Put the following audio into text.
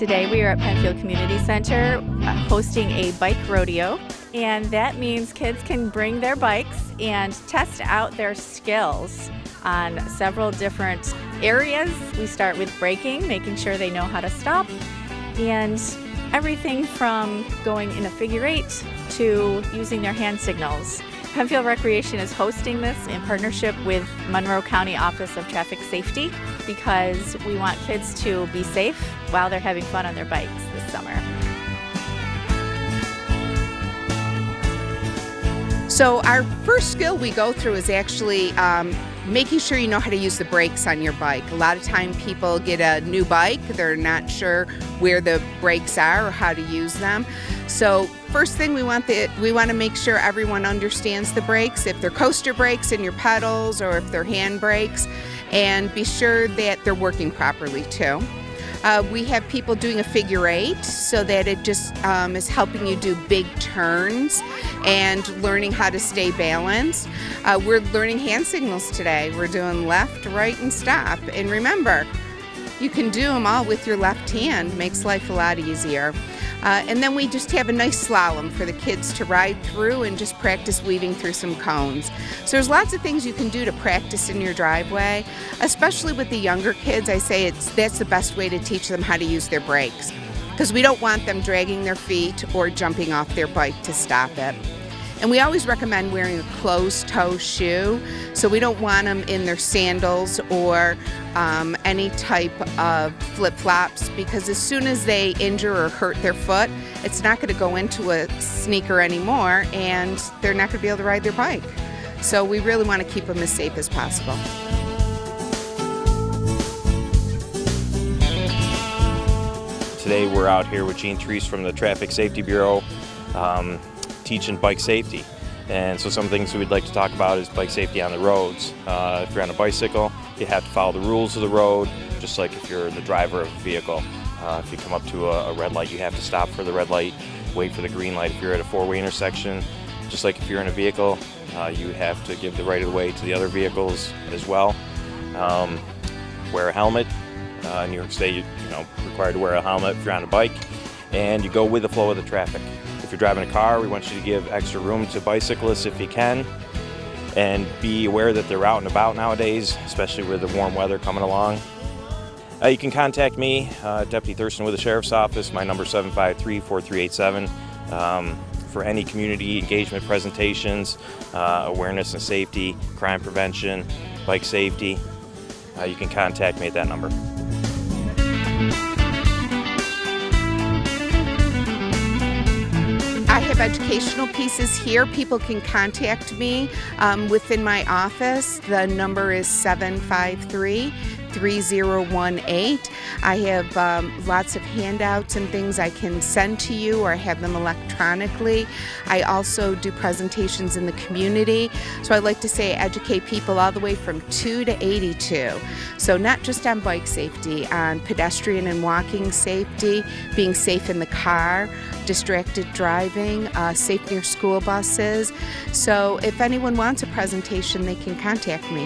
Today we are at Penfield Community Center hosting a bike rodeo, and that means kids can bring their bikes and test out their skills on several different areas. We start with braking, making sure they know how to stop, and everything from going in a figure eight to using their hand signals. Penfield Recreation is hosting this in partnership with Monroe County Office of Traffic Safety because we want kids to be safe while they're having fun on their bikes this summer. So our first skill we go through is actually making sure you know how to use the brakes on your bike. A lot of time people get a new bike, they're not sure where the brakes are or how to use them. So first thing we want to make sure everyone understands the brakes, if they're coaster brakes in your pedals or if they're hand brakes, and be sure that they're working properly too. We have people doing a figure eight so that it just is helping you do big turns and learning how to stay balanced. We're learning hand signals today. We're doing left, right, and stop. And remember, you can do them all with your left hand. Makes life a lot easier. And then we just have a nice slalom for the kids to ride through and just practice weaving through some cones. So there's lots of things you can do to practice in your driveway, especially with the younger kids. I say that's the best way to teach them how to use their brakes, because we don't want them dragging their feet or jumping off their bike to stop it. And we always recommend wearing a closed-toe shoe, so we don't want them in their sandals or any type of flip-flops, because as soon as they injure or hurt their foot, it's not going to go into a sneaker anymore, and they're not going to be able to ride their bike. So we really want to keep them as safe as possible. Today we're out here with Triest from the Traffic Safety Bureau, teaching bike safety. And so some things we'd like to talk about is bike safety on the roads. If you're on a bicycle, you have to follow the rules of the road, just like if you're the driver of a vehicle. If you come up to a red light, you have to stop for the red light, wait for the green light if you're at a four-way intersection. Just like if you're in a vehicle, you have to give the right of way to the other vehicles as well. Wear a helmet. In New York State, you're required to wear a helmet if you're on a bike, and you go with the flow of the traffic. If you're driving a car, we want you to give extra room to bicyclists if you can, and be aware that they're out and about nowadays, especially with the warm weather coming along. You can contact me, Deputy Thurston with the Sheriff's Office. My number is 753-4387 for any community engagement presentations, awareness and safety, crime prevention, bike safety. You can contact me at that number. I have educational pieces here. People can contact me within my office. The number is 753-3018. I have lots of handouts and things I can send to you, or have them electronically. I also do presentations in the community. So I like to say educate people all the way from 2 to 82. So not just on bike safety, on pedestrian and walking safety, being safe in the car, distracted driving, safe near school buses. So if anyone wants a presentation, they can contact me.